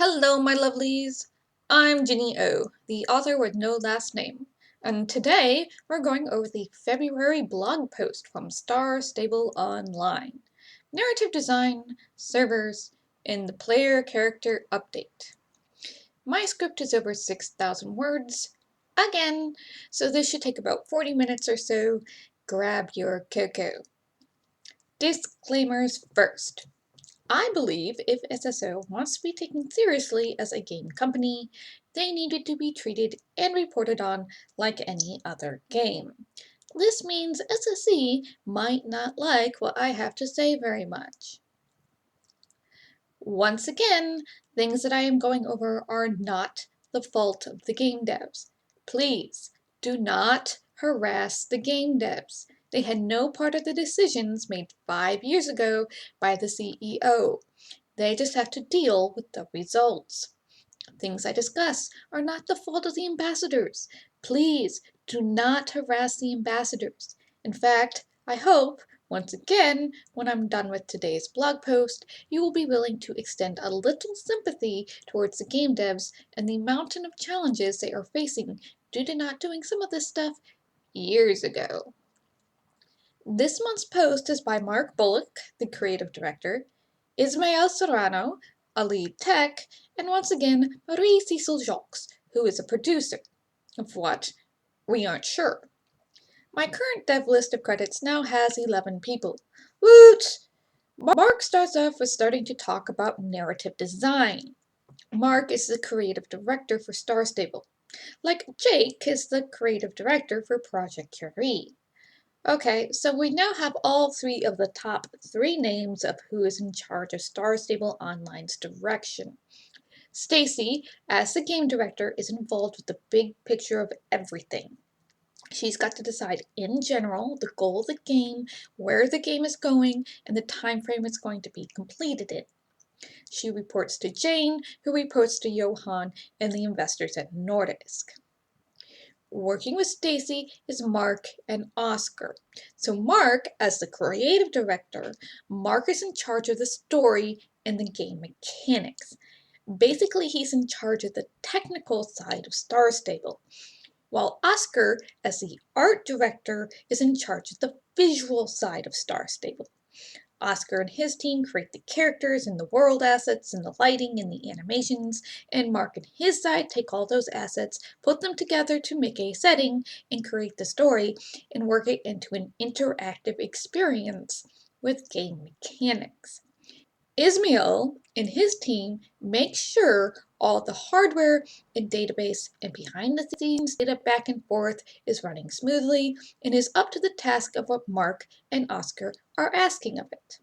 Hello, my lovelies! I'm Ginny O, the author with no last name, and today we're going over the February blog post from Star Stable Online. Narrative design, servers, and the player character update. My script is over 6,000 words, again, so this should take about 40 minutes or so. Grab your cocoa. Disclaimers first. I believe if SSO wants to be taken seriously as a game company, they needed to be treated and reported on like any other game. This means SSE might not like what I have to say very much. Once again, things that I am going over are not the fault of the game devs. Please, do not harass the game devs. They had no part of the decisions made 5 years ago by the CEO. They just have to deal with the results. Things I discuss are not the fault of the ambassadors. Please do not harass the ambassadors. In fact, I hope, once again, when I'm done with today's blog post, you will be willing to extend a little sympathy towards the game devs and the mountain of challenges they are facing due to not doing some of this stuff years ago. This month's post is by Mark Bullock, the creative director, Ismael Serrano, a lead tech, and once again, Marie Cecil Jacques, who is a producer. Of what? We aren't sure. My current dev list of credits now has 11 people. Woot! Mark starts off with starting to talk about narrative design. Mark is the creative director for Star Stable, like Jake is the creative director for Project Curie. Okay, so we now have all three of the top 3 names of who is in charge of Star Stable Online's direction. Stacy, as the game director, is involved with the big picture of everything. She's got to decide in general the goal of the game, where the game is going, and the time frame it's going to be completed in. She reports to Jane, who reports to Johan and the investors at Nordisk. Working with Stacy is Mark and Oscar. So Mark, as the creative director, Mark is in charge of the story and the game mechanics. Basically, he's in charge of the technical side of Star Stable, while Oscar, as the art director, is in charge of the visual side of Star Stable. Oscar and his team create the characters and the world assets and the lighting and the animations, and Mark and his side take all those assets, put them together to make a setting, and create the story, and work it into an interactive experience with game mechanics. Ismael and his team make sure all the hardware and database and behind the scenes data back and forth is running smoothly and is up to the task of what Mark and Oscar are asking of it.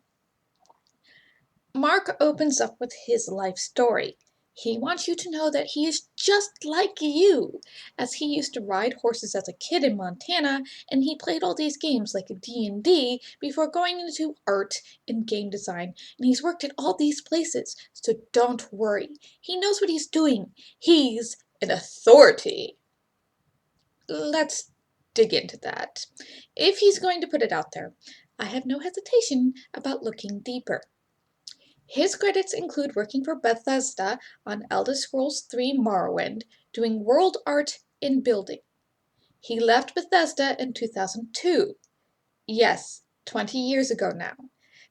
Mark opens up with his life story. He wants you to know that he is just like you, as he used to ride horses as a kid in Montana, and he played all these games like D&D before going into art and game design, and he's worked at all these places, so don't worry. He knows what he's doing. He's an authority. Let's dig into that. If he's going to put it out there, I have no hesitation about looking deeper. His credits include working for Bethesda on Elder Scrolls III Morrowind, doing world art and building. He left Bethesda in 2002. Yes, 20 years ago now.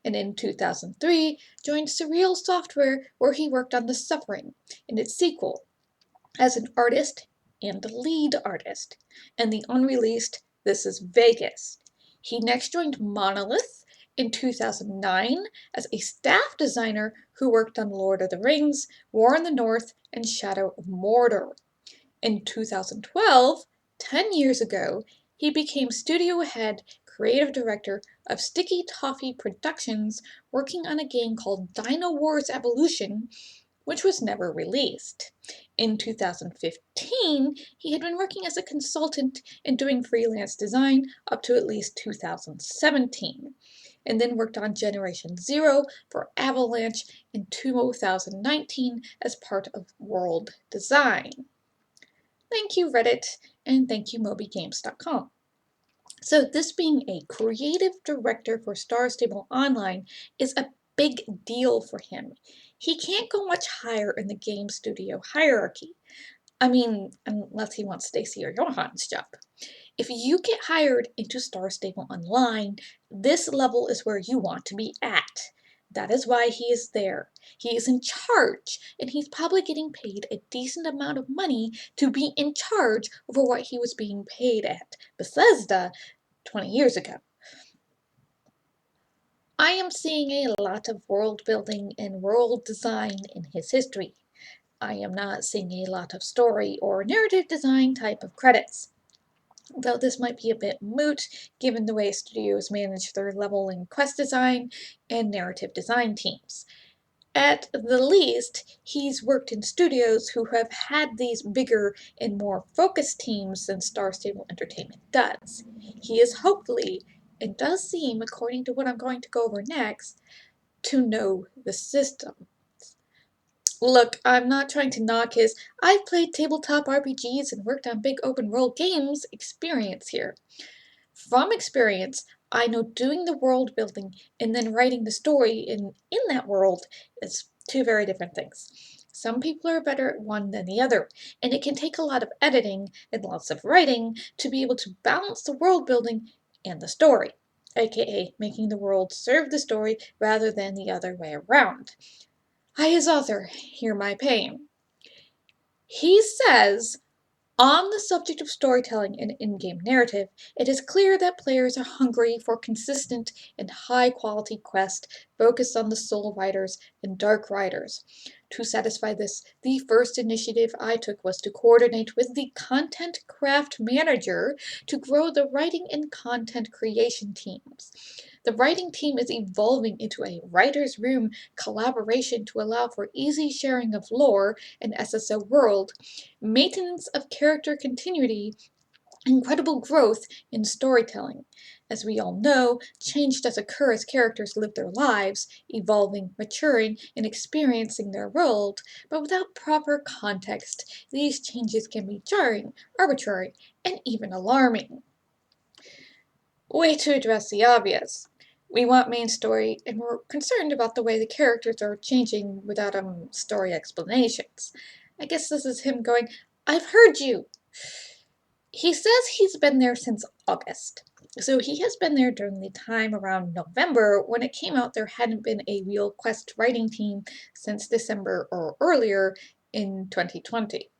And in 2003, joined Surreal Software, where he worked on The Suffering and its sequel as an artist and lead artist, and the unreleased This is Vegas. He next joined Monolith in 2009 as a staff designer who worked on Lord of the Rings, War in the North, and Shadow of Mordor. In 2012, 10 years ago, he became studio head creative director of Sticky Toffee Productions, working on a game called Dino Wars Evolution, which was never released. In 2015, he had been working as a consultant and doing freelance design up to at least 2017, and then worked on Generation Zero for Avalanche in 2019 as part of World Design. Thank you, Reddit, and thank you, MobyGames.com. So this being a creative director for Star Stable Online is a big deal for him. He can't go much higher in the game studio hierarchy. I mean, unless he wants Stacy or Johan's job. If you get hired into Star Stable Online, this level is where you want to be at. That is why he is there. He is in charge, and he's probably getting paid a decent amount of money to be in charge over what he was being paid at Bethesda 20 years ago. I am seeing a lot of world building and world design in his history. I am not seeing a lot of story or narrative design type of credits. Though this might be a bit moot given the way studios manage their level and quest design and narrative design teams. At the least, he's worked in studios who have had these bigger and more focused teams than Star Stable Entertainment does. He is hopefully, and does seem, according to what I'm going to go over next, to know the system. Look, I'm not trying to knock his "I've played tabletop RPGs and worked on big open world games" experience here. From experience, I know doing the world building and then writing the story in that world is two very different things. Some people are better at one than the other, and it can take a lot of editing and lots of writing to be able to balance the world building and the story, aka making the world serve the story rather than the other way around. I, as author, hear my pain. He says, on the subject of storytelling and in-game narrative, it is clear that players are hungry for consistent and high-quality quests focused on the soul riders and dark riders. To satisfy this, the first initiative I took was to coordinate with the content craft manager to grow the writing and content creation teams. The writing team is evolving into a writer's room collaboration to allow for easy sharing of lore and SSO world, maintenance of character continuity, incredible growth in storytelling. As we all know, change does occur as characters live their lives, evolving, maturing, and experiencing their world, but without proper context, these changes can be jarring, arbitrary, and even alarming. Way to address the obvious. We want main story, and we're concerned about the way the characters are changing without story explanations. I guess this is him going, "I've heard you." He says he's been there since August. So he has been there during the time around November when it came out there hadn't been a real quest writing team since December or earlier in 2020.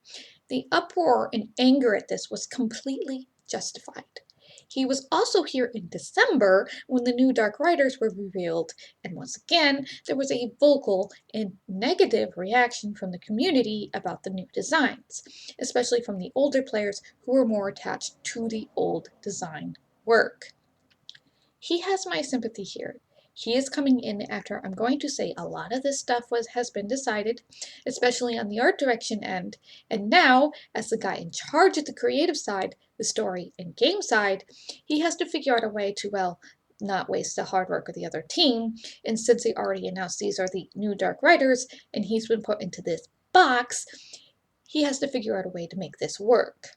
The uproar and anger at this was completely justified. He was also here in December when the new Dark Riders were revealed, and once again, there was a vocal and negative reaction from the community about the new designs, especially from the older players who were more attached to the old design work. He has my sympathy here. He is coming in after I'm going to say a lot of this stuff has been decided, especially on the art direction end, and now, as the guy in charge of the creative side, the story and game side, he has to figure out a way to, well, not waste the hard work of the other team, and since he already announced these are the new Dark Riders, and he's been put into this box, he has to figure out a way to make this work.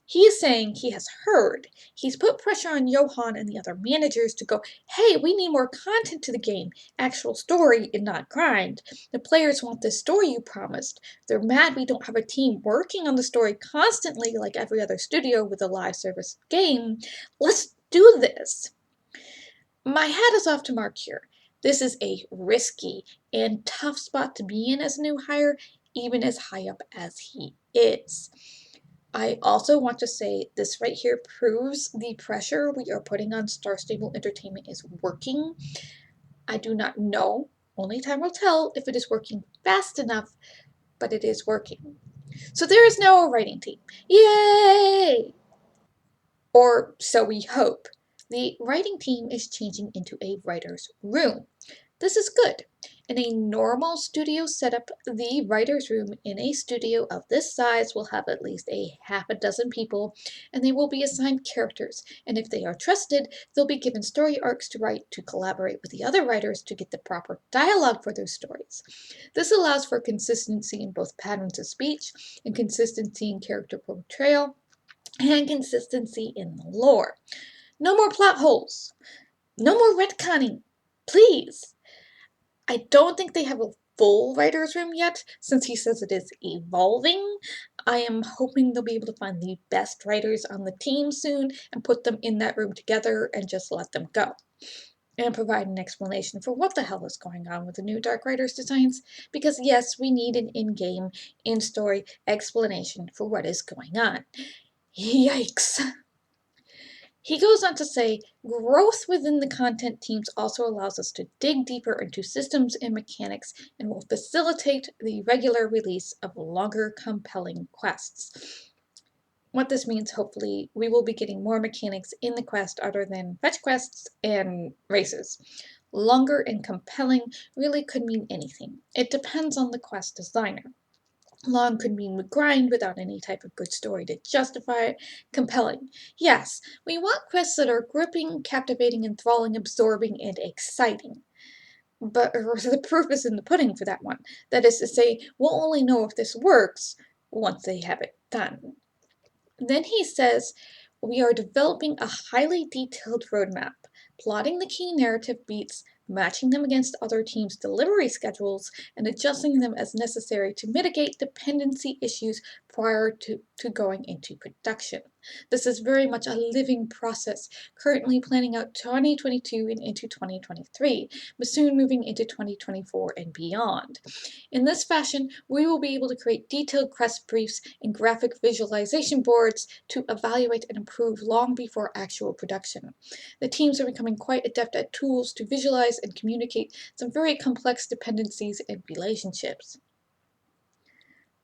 He is saying he has heard. He's put pressure on Johan and the other managers to go, "Hey, we need more content to the game. Actual story and not grind. The players want this story you promised. They're mad we don't have a team working on the story constantly like every other studio with a live service game. Let's do this." My hat is off to Mark here. This is a risky and tough spot to be in as a new hire, even as high up as he is. I also want to say this right here proves the pressure we are putting on Star Stable Entertainment is working. I do not know, only time will tell if it is working fast enough, but it is working. So there is now a writing team. Yay! Or so we hope. The writing team is changing into a writer's room. This is good. In a normal studio setup, the writer's room in a studio of this size will have at least a half a dozen people, and they will be assigned characters, and if they are trusted, they'll be given story arcs to write to collaborate with the other writers to get the proper dialogue for their stories. This allows for consistency in both patterns of speech, and consistency in character portrayal, and consistency in the lore. No more plot holes. No more retconning. Please. I don't think they have a full writer's room yet, since he says it is evolving. I am hoping they'll be able to find the best writers on the team soon and put them in that room together and just let them go. And provide an explanation for what the hell is going on with the new Dark Riders designs, because yes, we need an in-game, in-story explanation for what is going on. Yikes. He goes on to say, growth within the content teams also allows us to dig deeper into systems and mechanics and will facilitate the regular release of longer, compelling quests. What this means, hopefully, we will be getting more mechanics in the quest other than fetch quests and races. Longer and compelling really could mean anything. It depends on the quest designer. Long could mean we grind without any type of good story to justify it. Compelling. Yes, we want quests that are gripping, captivating, enthralling, absorbing, and exciting. But the proof is in the pudding for that one. That is to say, we'll only know if this works once they have it done. Then he says, we are developing a highly detailed roadmap, plotting the key narrative beats, matching them against other teams' delivery schedules, and adjusting them as necessary to mitigate dependency issues prior to going into production. This is very much a living process, currently planning out 2022 and into 2023, but soon moving into 2024 and beyond. In this fashion, we will be able to create detailed quest briefs and graphic visualization boards to evaluate and improve long before actual production. The teams are becoming quite adept at tools to visualize and communicate some very complex dependencies and relationships.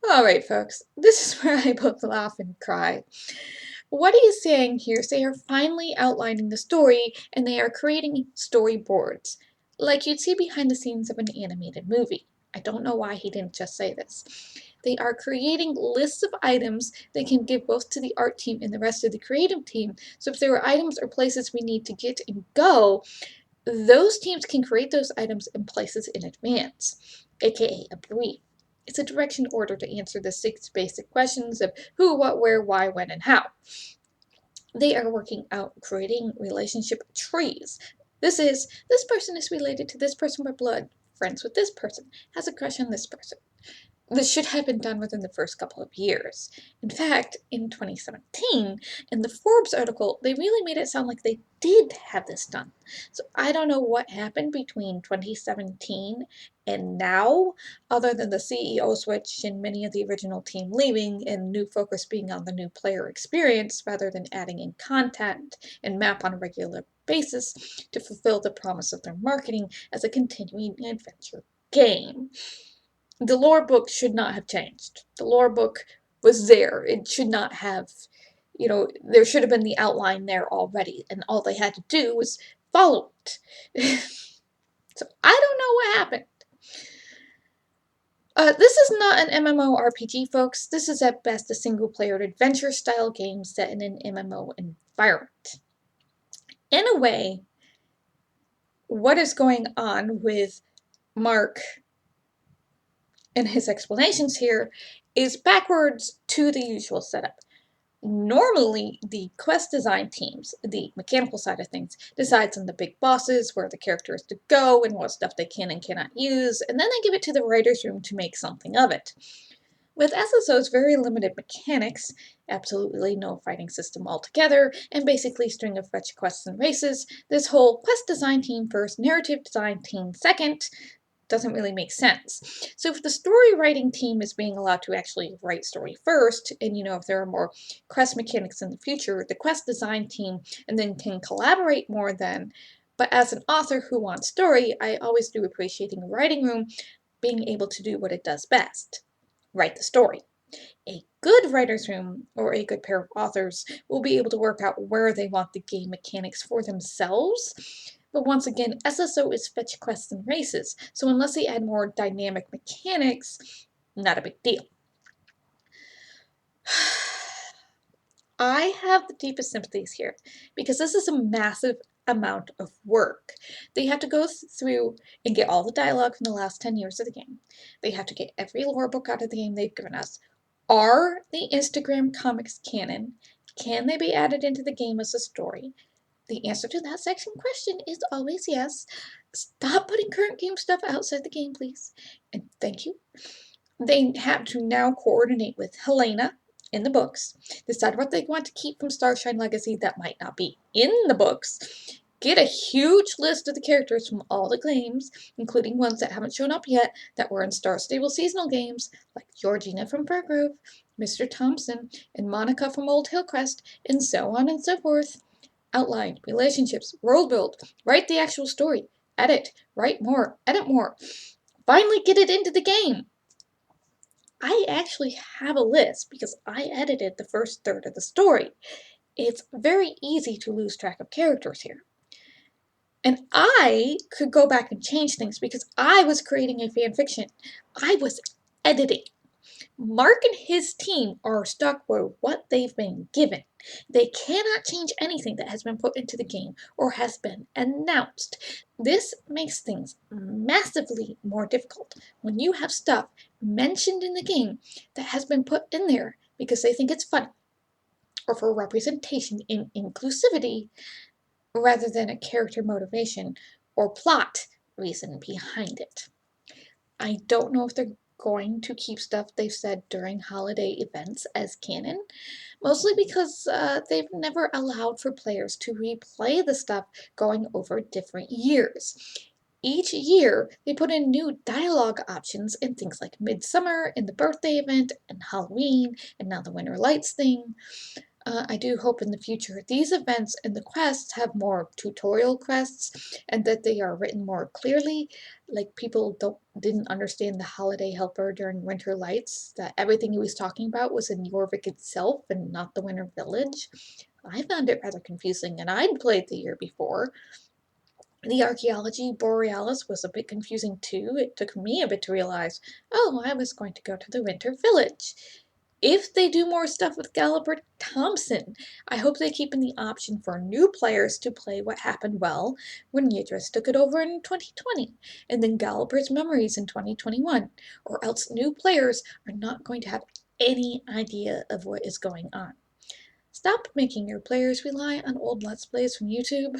Alright folks, this is where I both laugh and cry. What he is saying here is they are finally outlining the story and they are creating storyboards, like you'd see behind the scenes of an animated movie. I don't know why he didn't just say this. They are creating lists of items they can give both to the art team and the rest of the creative team. So if there are items or places we need to get and go, those teams can create those items and places in advance, aka a brief. It's a direction order to answer the 6 basic questions of who, what, where, why, when, and how. They are working out creating relationship trees. This person is related to this person by blood, friends with this person, has a crush on this person. This should have been done within the first couple of years. In fact, in 2017, in the Forbes article, they really made it sound like they did have this done. So I don't know what happened between 2017 and now, other than the CEO switch and many of the original team leaving and new focus being on the new player experience rather than adding in content and map on a regular basis to fulfill the promise of their marketing as a continuing adventure game. The lore book should not have changed. The lore book was there. It should not have, there should have been the outline there already, and all they had to do was follow it. So I don't know what happened. This is not an MMORPG, folks. This is at best a single-player adventure-style game set in an MMO environment. In a way, what is going on with Mark and his explanations here is backwards to the usual setup. Normally, the quest design teams, the mechanical side of things, decides on the big bosses, where the character is to go, and what stuff they can and cannot use, and then they give it to the writer's room to make something of it. With SSO's very limited mechanics, absolutely no fighting system altogether, and basically string of fetch quests and races, this whole quest design team first, narrative design team second, doesn't really make sense. So if the story writing team is being allowed to actually write story first, and if there are more quest mechanics in the future, the quest design team and then can collaborate more then. But as an author who wants story, I always do appreciating a writing room being able to do what it does best, write the story. A good writer's room, or a good pair of authors, will be able to work out where they want the game mechanics for themselves. But once again, SSO is fetch quests and races, so unless they add more dynamic mechanics, not a big deal. I have the deepest sympathies here, because this is a massive amount of work. They have to go through and get all the dialogue from the last 10 years of the game. They have to get every lore book out of the game they've given us. Are the Instagram comics canon? Can they be added into the game as a story? The answer to that section question is always yes. Stop putting current game stuff outside the game, please. And thank you. They have to now coordinate with Helena in the books, decide what they want to keep from Starshine Legacy that might not be in the books, get a huge list of the characters from all the games, including ones that haven't shown up yet that were in Star Stable seasonal games, like Georgina from Fairgrove, Mr. Thompson, and Monica from Old Hillcrest, and so on and so forth. Outline, relationships, world build, write the actual story, edit, write more, edit more. Finally get it into the game. I actually have a list because I edited the first third of the story. It's very easy to lose track of characters here. And I could go back and change things because I was creating a fan fiction. I was editing. Mark and his team are stuck with what they've been given. They cannot change anything that has been put into the game or has been announced. This makes things massively more difficult when you have stuff mentioned in the game that has been put in there because they think it's fun or for representation and inclusivity rather than a character motivation or plot reason behind it. I don't know if they're going to keep stuff they've said during holiday events as canon, mostly because they've never allowed for players to replay the stuff going over different years. Each year, they put in new dialogue options in things like Midsummer, and the birthday event, and Halloween, and now the Winter Lights thing. I do hope in the future these events and the quests have more tutorial quests and that they are written more clearly, like people didn't understand the holiday helper during Winter Lights, that everything he was talking about was in Jorvik itself and not the Winter Village. I found it rather confusing, and I'd played the year before. The Archaeology Borealis was a bit confusing too. It took me a bit to realize, oh, I was going to go to the Winter Village. If they do more stuff with Galliper Thompson, I hope they keep in the option for new players to play what happened well when Yidris took it over in 2020, and then Galliper's memories in 2021, or else new players are not going to have any idea of what is going on. Stop making your players rely on old Let's Plays from YouTube.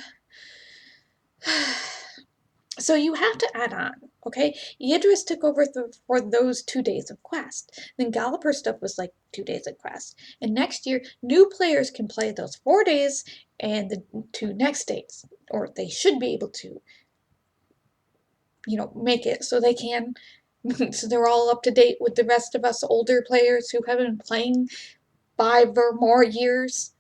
So you have to add on, okay? Yidris took over for those 2 days of quest. Then Galliper stuff was like 2 days of quest. And next year, new players can play those 4 days and the 2 next days. Or they should be able to, make it so they can. So they're all up to date with the rest of us older players who have been playing 5 or more years.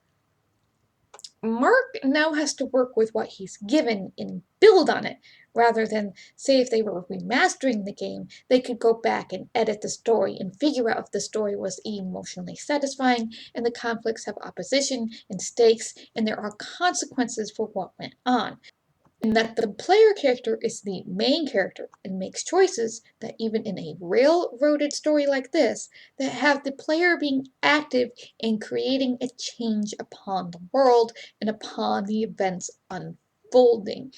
Mark now has to work with what he's given and build on it, rather than, say, if they were remastering the game, they could go back and edit the story and figure out if the story was emotionally satisfying and the conflicts have opposition and stakes and there are consequences for what went on. And that the player character is the main character and makes choices that even in a railroaded story like this, that have the player being active in creating a change upon the world and upon the events unfolding.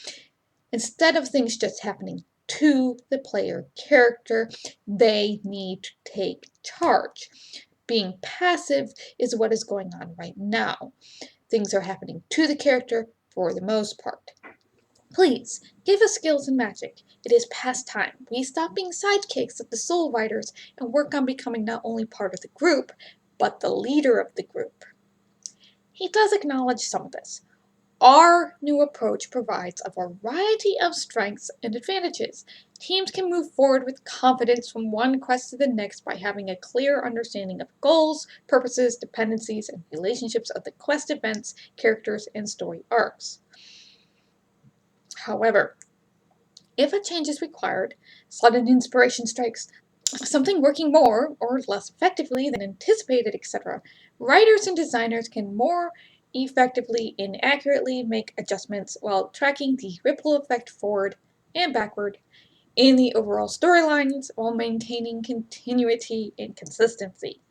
Instead of things just happening to the player character, they need to take charge. Being passive is what is going on right now. Things are happening to the character for the most part. Please, give us skills in magic. It is past time. We stop being sidekicks of the soul riders and work on becoming not only part of the group, but the leader of the group. He does acknowledge some of this. Our new approach provides a variety of strengths and advantages. Teams can move forward with confidence from one quest to the next by having a clear understanding of goals, purposes, dependencies, and relationships of the quest events, characters, and story arcs. However, if a change is required, sudden inspiration strikes, something working more or less effectively than anticipated, etc., writers and designers can more effectively and accurately make adjustments while tracking the ripple effect forward and backward in the overall storylines while maintaining continuity and consistency.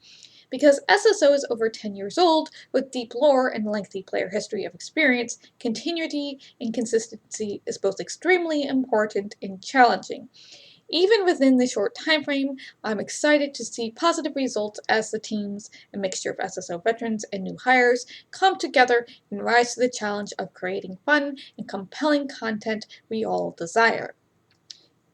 Because SSO is over 10 years old, with deep lore and lengthy player history of experience, continuity and consistency is both extremely important and challenging. Even within the short time frame, I'm excited to see positive results as the teams, a mixture of SSO veterans and new hires, come together and rise to the challenge of creating fun and compelling content we all desire.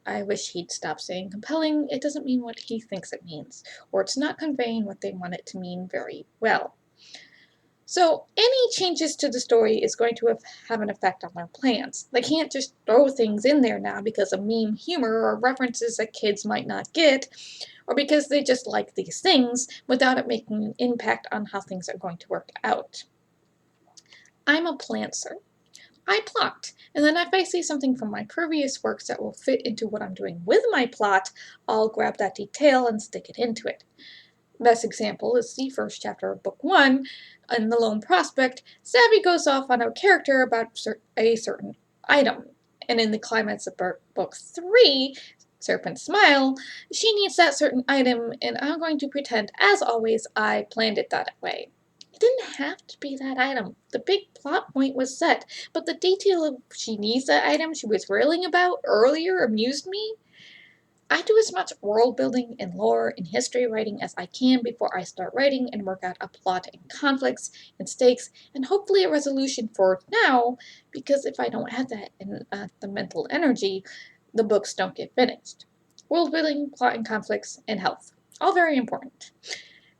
I wish he'd stop saying compelling. It doesn't mean what he thinks it means, or it's not conveying what they want it to mean very well. So any changes to the story is going to have an effect on their plans. They can't just throw things in there now because of meme humor or references that kids might not get, or because they just like these things without it making an impact on how things are going to work out. I'm a plantser. I plot, and then if I see something from my previous works that will fit into what I'm doing with my plot, I'll grab that detail and stick it into it. Best example is the first chapter of book 1. In The Lone Prospect, Savvy goes off on a character about a certain item, and in the climax of book 3, Serpent Smile, she needs that certain item, and I'm going to pretend, as always, I planned it that way. It didn't have to be that item. The big plot point was set, but the detail of she needs that item she was railing about earlier amused me. I do as much world building and lore and history writing as I can before I start writing and work out a plot and conflicts and stakes and hopefully a resolution for now, because if I don't have that in the mental energy, the books don't get finished. World building, plot and conflicts, and health. All very important.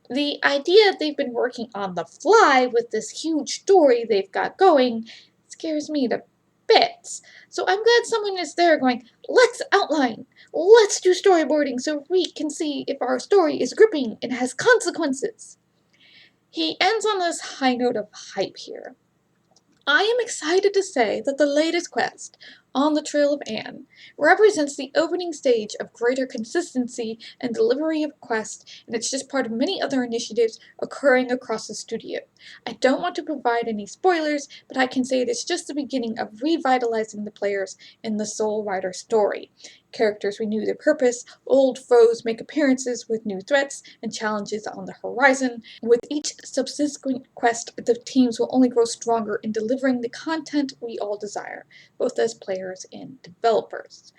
The idea they've been working on the fly with this huge story they've got going scares me to bits. So I'm glad someone is there going, let's outline, let's do storyboarding so we can see if our story is gripping and has consequences. He ends on this high note of hype here. I am excited to say that the latest quest, On the Trail of Anne, represents the opening stage of greater consistency and delivery of quests, and it's just part of many other initiatives occurring across the studio. I don't want to provide any spoilers, but I can say it is just the beginning of revitalizing the players in the Soul Rider story. Characters renew their purpose, old foes make appearances with new threats and challenges on the horizon. With each subsequent quest, the teams will only grow stronger in delivering the content we all desire, both as players and developers.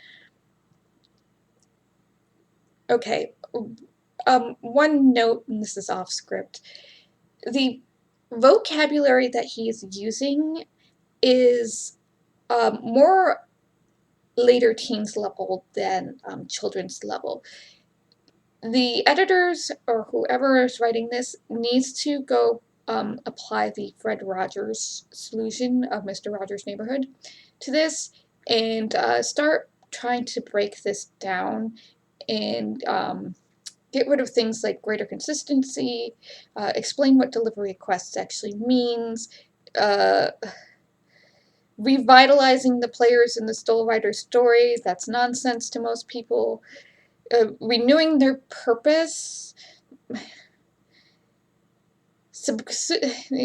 Okay, one note, and this is off script. The vocabulary that he is using is more later teens level than children's level. The editors or whoever is writing this needs to go apply the Fred Rogers solution of Mr. Rogers' Neighborhood to this and start trying to break this down and get rid of things like greater consistency, explain what delivery quests actually means, revitalizing the players in the Soul Rider story. That's nonsense to most people. Renewing their purpose.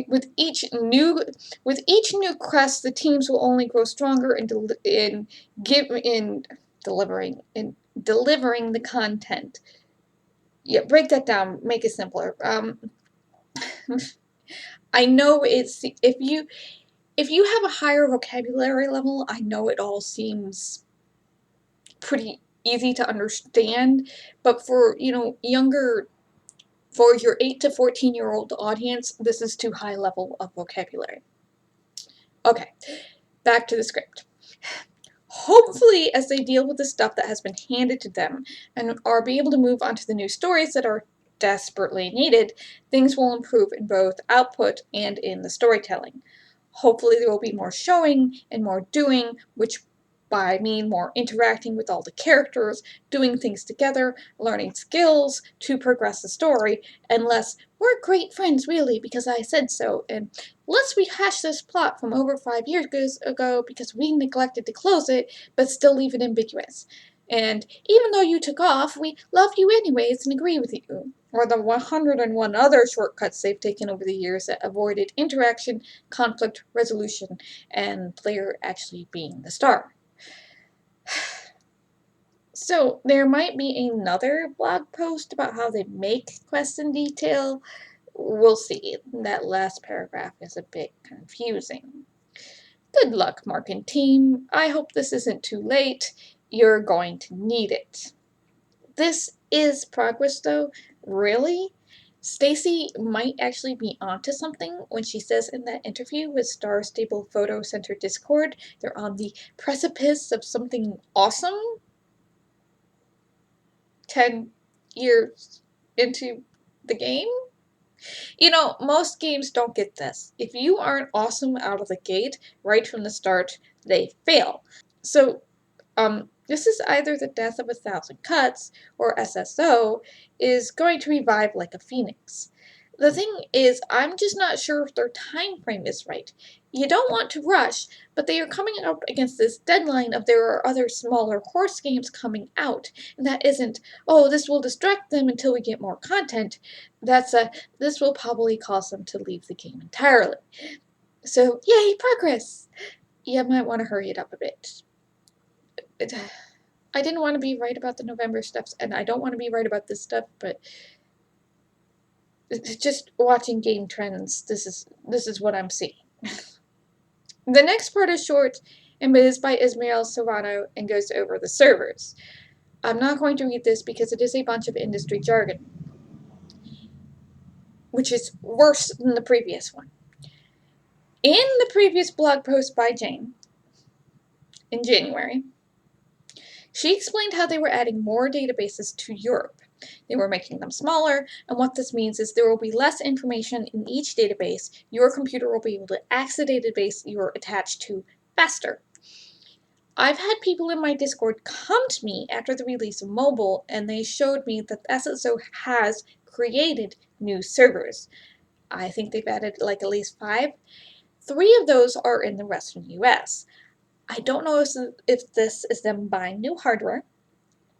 With each new quest, the teams will only grow stronger in delivering the content. Yeah, break that down. Make it simpler. I know it's if you have a higher vocabulary level, I know it all seems pretty easy to understand, but for younger. For your 8 to 14-year-old audience, this is too high level of vocabulary. Okay, back to the script. Hopefully, as they deal with the stuff that has been handed to them and are be able to move on to the new stories that are desperately needed, things will improve in both output and in the storytelling. Hopefully there will be more showing and more doing, which by mean more interacting with all the characters, doing things together, learning skills to progress the story, and less, we're great friends really because I said so, and let's rehash this plot from over 5 years ago because we neglected to close it, but still leave it ambiguous. And even though you took off, we love you anyways and agree with you. Or the 101 other shortcuts they've taken over the years that avoided interaction, conflict resolution, and player actually being the star. So there might be another blog post about how they make quests in detail. We'll see. That last paragraph is a bit confusing. Good luck, Mark and team. I hope this isn't too late. You're going to need it. This is progress though, really? Stacy might actually be onto something when she says in that interview with Star Stable Photo Center Discord they're on the precipice of something awesome 10 years into the game. Most games don't get this. If you aren't awesome out of the gate right from the start, they fail. So this is either the death of 1,000 cuts or SSO is going to revive like a phoenix. The thing is, I'm just not sure if their time frame is right. You don't want to rush, but they are coming up against this deadline of there are other smaller horse games coming out, and that isn't, oh, this will distract them until we get more content. This will probably cause them to leave the game entirely. So, yay, progress! You might want to hurry it up a bit. I didn't want to be right about the November stuff, and I don't want to be right about this stuff, but just watching game trends, this is what I'm seeing. The next part is short and is by Ismael Serrano and goes over the servers. I'm not going to read this because it is a bunch of industry jargon, which is worse than the previous one. In the previous blog post by Jane, in January, she explained how they were adding more databases to Europe. They were making them smaller, and what this means is there will be less information in each database. Your computer will be able to access the database you're attached to faster. I've had people in my Discord come to me after the release of mobile, and they showed me that SSO has created new servers. I think they've added like at least 5. 3 of those are in the Western US. I don't know if this is them buying new hardware.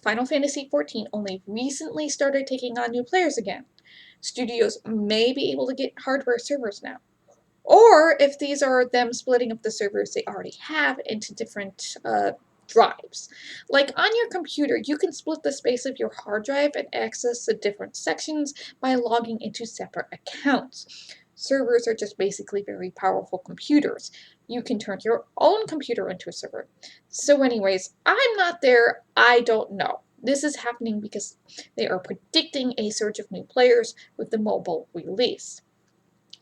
Final Fantasy XIV only recently started taking on new players again. Studios may be able to get hardware servers now. Or if these are them splitting up the servers they already have into different drives. Like on your computer, you can split the space of your hard drive and access the different sections by logging into separate accounts. Servers are just basically very powerful computers. You can turn your own computer into a server. So anyways, I'm not there. I don't know. This is happening because they are predicting a surge of new players with the mobile release.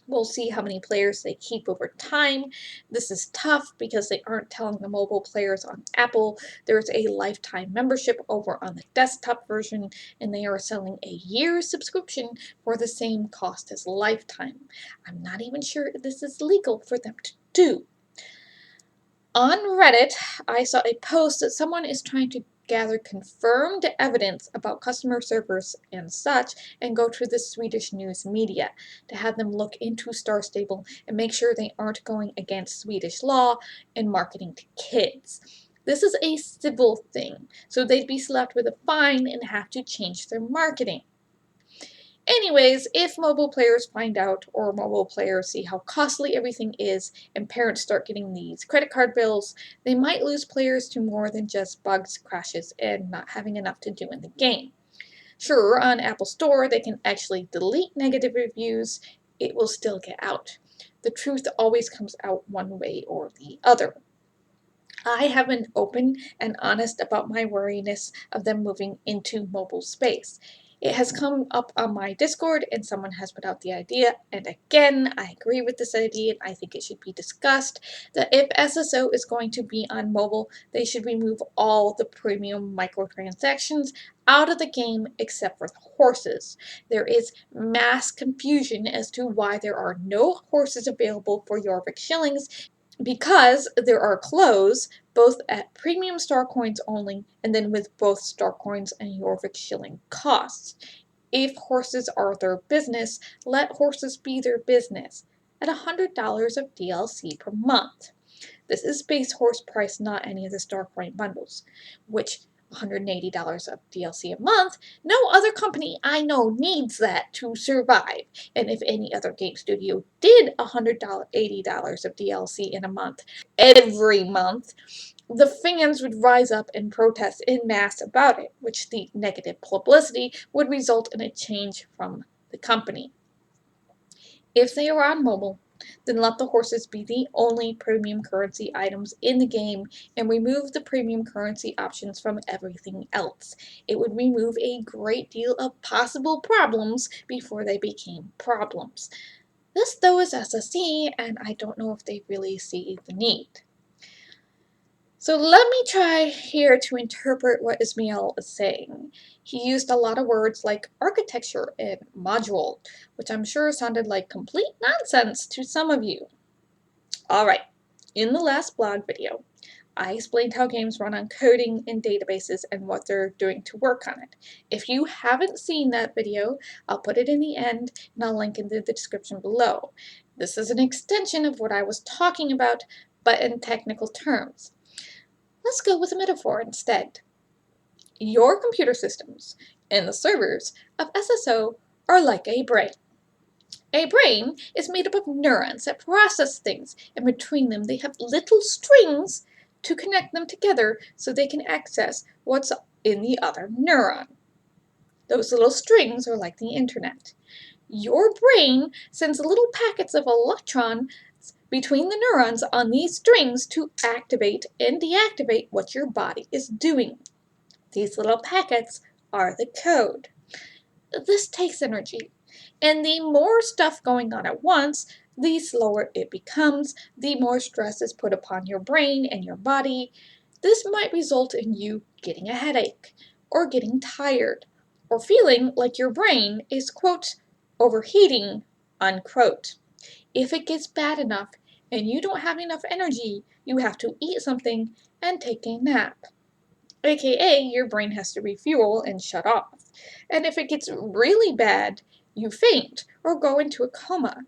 We'll see how many players they keep over time. This is tough because they aren't telling the mobile players on Apple. There's a lifetime membership over on the desktop version, and they are selling a year's subscription for the same cost as lifetime. I'm not even sure if this is legal for them to do. On Reddit, I saw a post that someone is trying to gather confirmed evidence about customer servers and such and go to the Swedish news media to have them look into Star Stable and make sure they aren't going against Swedish law and marketing to kids. This is a civil thing, so they'd be slapped with a fine and have to change their marketing. Anyways, if mobile players find out or mobile players see how costly everything is and parents start getting these credit card bills, they might lose players to more than just bugs, crashes, and not having enough to do in the game. Sure, on Apple Store, they can actually delete negative reviews. It will still get out. The truth always comes out one way or the other. I have been open and honest about my worriness of them moving into mobile space. It has come up on my Discord and someone has put out the idea, and again, I agree with this idea and I think it should be discussed, that if SSO is going to be on mobile, they should remove all the premium microtransactions out of the game except for the horses. There is mass confusion as to why there are no horses available for Jorvik shillings because there are clothes both at premium star coins only and then with both star coins and Jorvik shilling costs. If horses are their business, let horses be their business at $100 of DLC per month. This is base horse price, not any of the star coin bundles, which $180 of DLC a month, no other company I know needs that to survive. And if any other game studio did $180 of DLC in a month, every month, the fans would rise up and protest en masse about it, which the negative publicity would result in a change from the company. If they are on mobile, Then let the horses be the only premium currency items in the game and remove the premium currency options from everything else. It would remove a great deal of possible problems before they became problems. This though is SSE, and I don't know if they really see the need. So let me try here to interpret what Ismael is saying. He used a lot of words like architecture and module, which I'm sure sounded like complete nonsense to some of you. Alright, in the last blog video, I explained how games run on coding in databases and what they're doing to work on it. If you haven't seen that video, I'll put it in the end and I'll link in the description below. This is an extension of what I was talking about, but in technical terms. Let's go with a metaphor instead. Your computer systems and the servers of SSO are like a brain. A brain is made up of neurons that process things, and between them they have little strings to connect them together so they can access what's in the other neuron. Those little strings are like the internet. Your brain sends little packets of electrons between the neurons on these strings to activate and deactivate what your body is doing. These little packets are the code. This takes energy, and the more stuff going on at once, the slower it becomes, the more stress is put upon your brain and your body. This might result in you getting a headache, or getting tired, or feeling like your brain is, quote, overheating, unquote. If it gets bad enough and you don't have enough energy, you have to eat something and take a nap. AKA, your brain has to refuel and shut off. And if it gets really bad, you faint or go into a coma.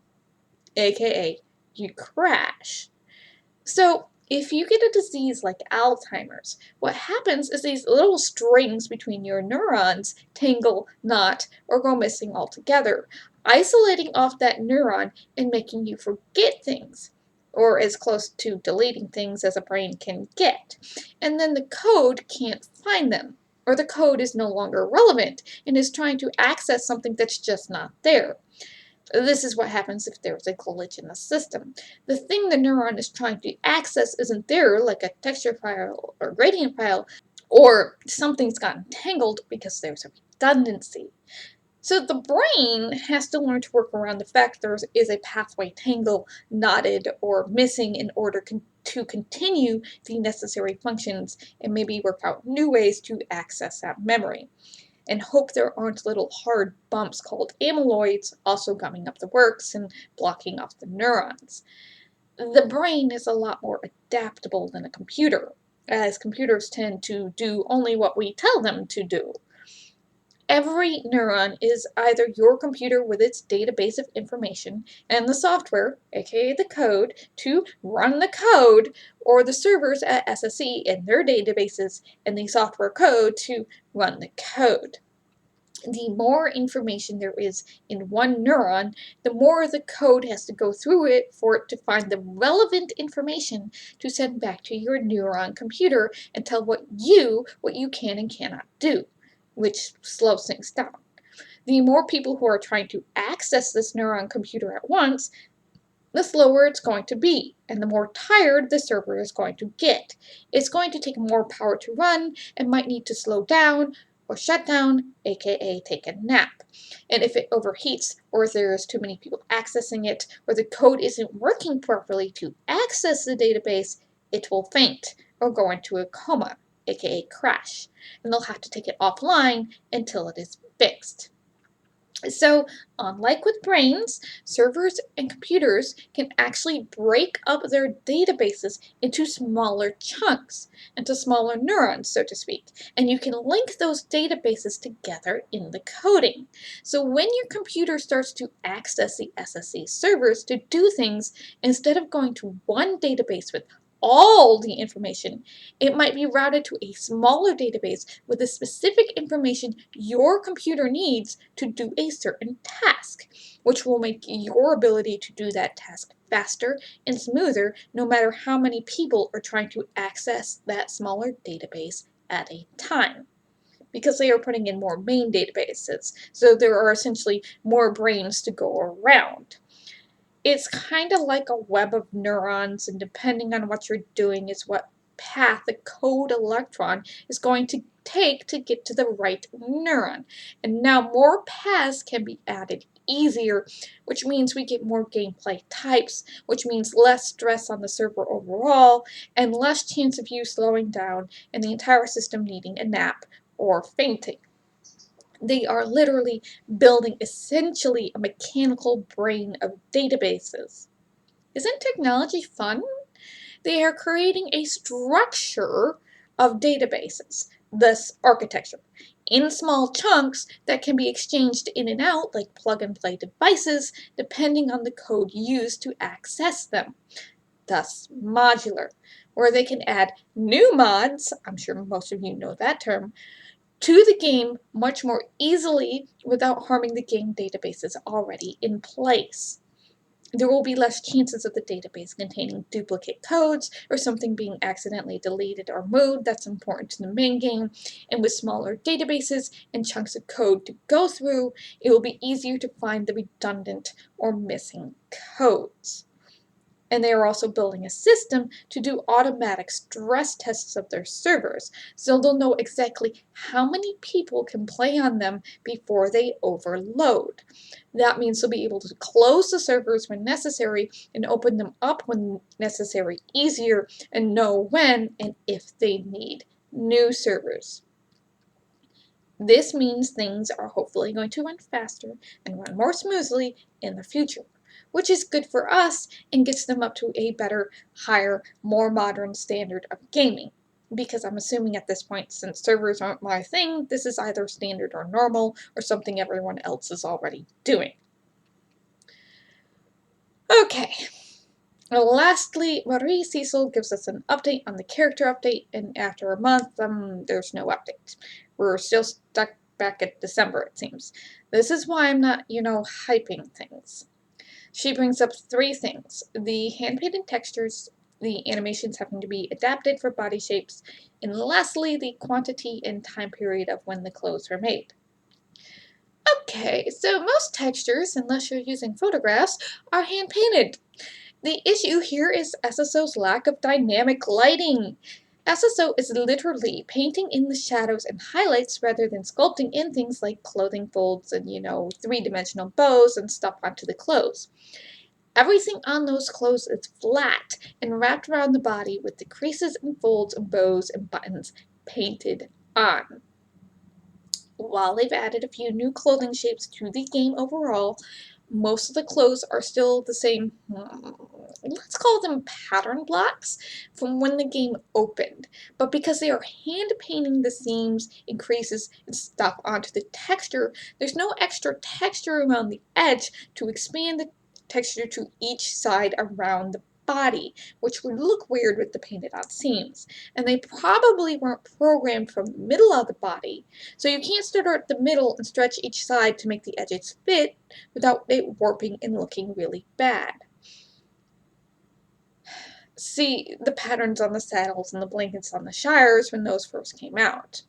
AKA, you crash. So, if you get a disease like Alzheimer's, what happens is these little strings between your neurons tangle, knot, or go missing altogether, isolating off that neuron and making you forget things, or as close to deleting things as a brain can get. And then the code can't find them, or the code is no longer relevant and is trying to access something that's just not there. This is what happens if there's a glitch in the system. The thing the neuron is trying to access isn't there, like a texture file or gradient file, or something's gotten tangled because there's a redundancy. So the brain has to learn to work around the fact there is a pathway tangled, knotted, or missing in order to continue the necessary functions and maybe work out new ways to access that memory. And hope there aren't little hard bumps called amyloids also gumming up the works and blocking off the neurons. The brain is a lot more adaptable than a computer, as computers tend to do only what we tell them to do. Every neuron is either your computer with its database of information and the software, aka the code, to run the code, or the servers at SSE and their databases and the software code to run the code. The more information there is in one neuron, the more the code has to go through it for it to find the relevant information to send back to your neuron computer and tell what you can and cannot do, which slows things down. The more people who are trying to access this neuron computer at once, the slower it's going to be, and the more tired the server is going to get. It's going to take more power to run and might need to slow down or shut down, aka take a nap. And if it overheats, or if there's too many people accessing it, or the code isn't working properly to access the database, it will faint or go into a coma, aka crash, and they'll have to take it offline until it is fixed. So, unlike with brains, servers and computers can actually break up their databases into smaller chunks, into smaller neurons, so to speak, and you can link those databases together in the coding. So when your computer starts to access the SSE servers to do things, instead of going to one database with all the information, it might be routed to a smaller database with the specific information your computer needs to do a certain task, which will make your ability to do that task faster and smoother no matter how many people are trying to access that smaller database at a time, because they are putting in more main databases, so there are essentially more brains to go around. It's kind of like a web of neurons, and depending on what you're doing is what path the code electron is going to take to get to the right neuron. And now more paths can be added easier, which means we get more gameplay types, which means less stress on the server overall, and less chance of you slowing down and the entire system needing a nap or fainting. They are literally building essentially a mechanical brain of databases. Isn't technology fun? They are creating a structure of databases, thus architecture, in small chunks that can be exchanged in and out like plug-and-play devices depending on the code used to access them, thus modular, where they can add new mods, I'm sure most of you know that term, to the game much more easily without harming the game databases already in place. There will be less chances of the database containing duplicate codes or something being accidentally deleted or moved that's important to the main game, and with smaller databases and chunks of code to go through, it will be easier to find the redundant or missing codes. And they are also building a system to do automatic stress tests of their servers, so they'll know exactly how many people can play on them before they overload. That means they'll be able to close the servers when necessary and open them up when necessary easier, and know when and if they need new servers. This means things are hopefully going to run faster and run more smoothly in the future, which is good for us and gets them up to a better, higher, more modern standard of gaming. Because I'm assuming at this point, since servers aren't my thing, this is either standard or normal or something everyone else is already doing. Okay. Lastly, Marie Cecil gives us an update on the character update, and after a month, there's no update. We're still stuck back at December, it seems. This is why I'm not, hyping things. She brings up 3 things: the hand-painted textures, the animations having to be adapted for body shapes, and lastly, the quantity and time period of when the clothes were made. Okay, so most textures, unless you're using photographs, are hand-painted. The issue here is SSO's lack of dynamic lighting. SSO is literally painting in the shadows and highlights rather than sculpting in things like clothing folds and, 3-dimensional bows and stuff onto the clothes. Everything on those clothes is flat and wrapped around the body with the creases and folds and bows and buttons painted on. While they've added a few new clothing shapes to the game overall, most of the clothes are still the same, let's call them pattern blocks from when the game opened. But because they are hand painting the seams and creases and stuff onto the texture, there's no extra texture around the edge to expand the texture to each side around the body, which would look weird with the painted on seams. And they probably weren't programmed from the middle of the body, so you can't start at the middle and stretch each side to make the edges fit without it warping and looking really bad. See the patterns on the saddles and the blankets on the shires when those first came out.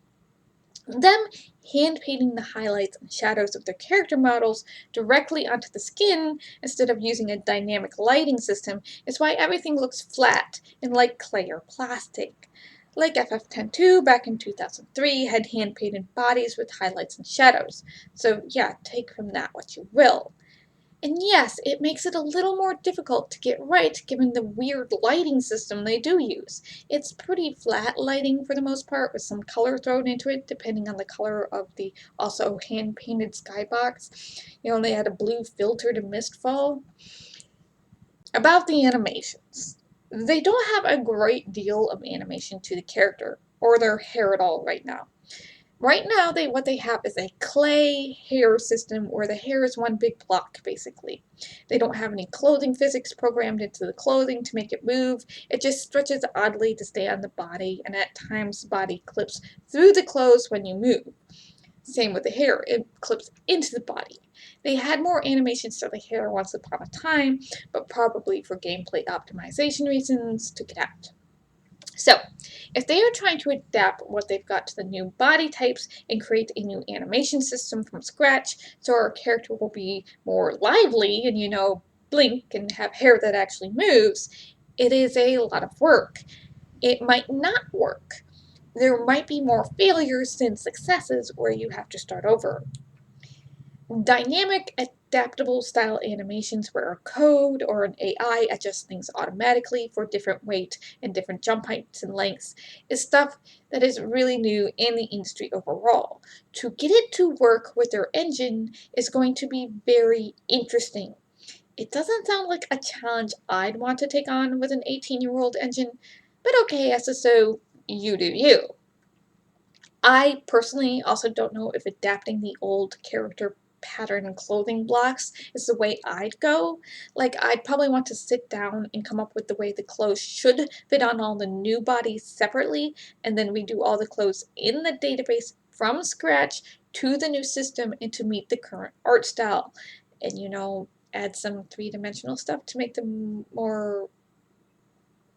Them hand-painting the highlights and shadows of their character models directly onto the skin instead of using a dynamic lighting system is why everything looks flat and like clay or plastic. Like FF10-2 back in 2003 had hand-painted bodies with highlights and shadows. So yeah, take from that what you will. And yes, it makes it a little more difficult to get right given the weird lighting system they do use. It's pretty flat lighting for the most part, with some color thrown into it depending on the color of the also hand-painted skybox. They had a blue filter to mistfall. About the animations. They don't have a great deal of animation to the character or their hair at all right now. Right now, what they have is a clay hair system where the hair is one big block, basically. They don't have any clothing physics programmed into the clothing to make it move. It just stretches oddly to stay on the body, and at times the body clips through the clothes when you move. Same with the hair, it clips into the body. They had more animations to the hair once upon a time, but probably for gameplay optimization reasons took it out. So, if they are trying to adapt what they've got to the new body types and create a new animation system from scratch so our character will be more lively and, blink and have hair that actually moves, it is a lot of work. It might not work. There might be more failures than successes where you have to start over. Dynamic, adaptable style animations where a code or an AI adjusts things automatically for different weight and different jump heights and lengths is stuff that is really new in the industry overall. To get it to work with their engine is going to be very interesting. It doesn't sound like a challenge I'd want to take on with an 18-year-old engine, but okay, SSO, you do you. I personally also don't know if adapting the old character pattern and clothing blocks is the way I'd go. Like, I'd probably want to sit down and come up with the way the clothes should fit on all the new bodies separately, and then redo all the clothes in the database from scratch to the new system and to meet the current art style. And, you know, add some three-dimensional stuff to make them more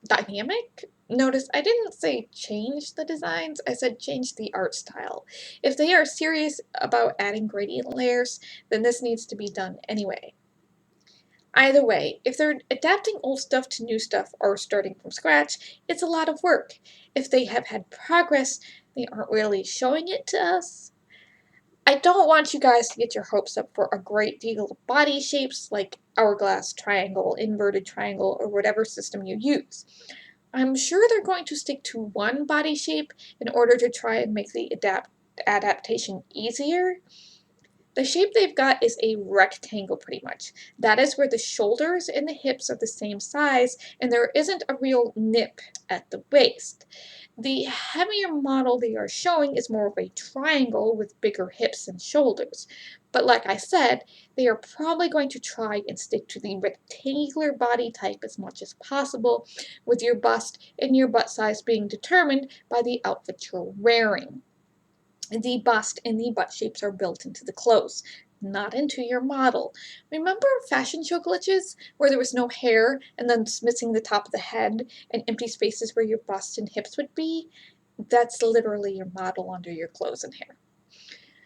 dynamic. Notice I didn't say change the designs, I said change the art style. If they are serious about adding gradient layers, then this needs to be done anyway. Either way, if they're adapting old stuff to new stuff or starting from scratch, it's a lot of work. If they have had progress, they aren't really showing it to us. I don't want you guys to get your hopes up for a great deal of body shapes like hourglass, triangle, inverted triangle, or whatever system you use. I'm sure they're going to stick to one body shape in order to try and make the adaptation easier. The shape they've got is a rectangle pretty much. That is where the shoulders and the hips are the same size and there isn't a real nip at the waist. The heavier model they are showing is more of a triangle with bigger hips and shoulders. But like I said, they are probably going to try and stick to the rectangular body type as much as possible, with your bust and your butt size being determined by the outfit you're wearing. The bust and the butt shapes are built into the clothes, not into your model. Remember fashion show glitches where there was no hair and then missing the top of the head and empty spaces where your bust and hips would be? That's literally your model under your clothes and hair.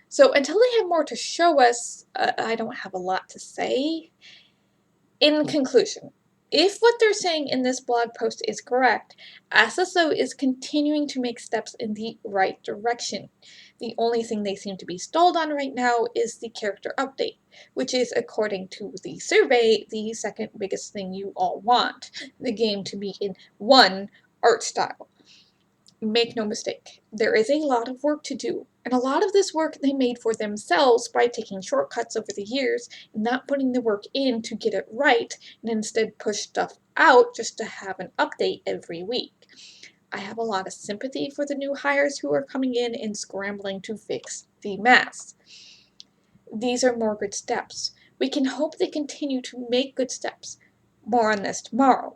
So until they have more to show us, I don't have a lot to say. In conclusion, if what they're saying in this blog post is correct, SSO is continuing to make steps in the right direction. The only thing they seem to be stalled on right now is the character update, which is, according to the survey, the second biggest thing you all want, the game to be in one art style. Make no mistake, there is a lot of work to do, and a lot of this work they made for themselves by taking shortcuts over the years and not putting the work in to get it right, and instead push stuff out just to have an update every week. I have a lot of sympathy for the new hires who are coming in and scrambling to fix the mess. These are more good steps. We can hope they continue to make good steps. More on this tomorrow.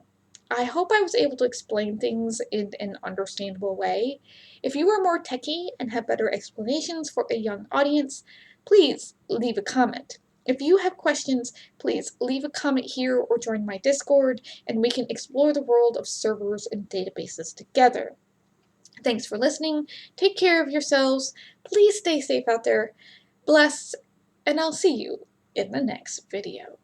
I hope I was able to explain things in an understandable way. If you are more techie and have better explanations for a young audience, please leave a comment. If you have questions, please leave a comment here or join my Discord, and we can explore the world of servers and databases together. Thanks for listening. Take care of yourselves. Please stay safe out there. Bless, and I'll see you in the next video.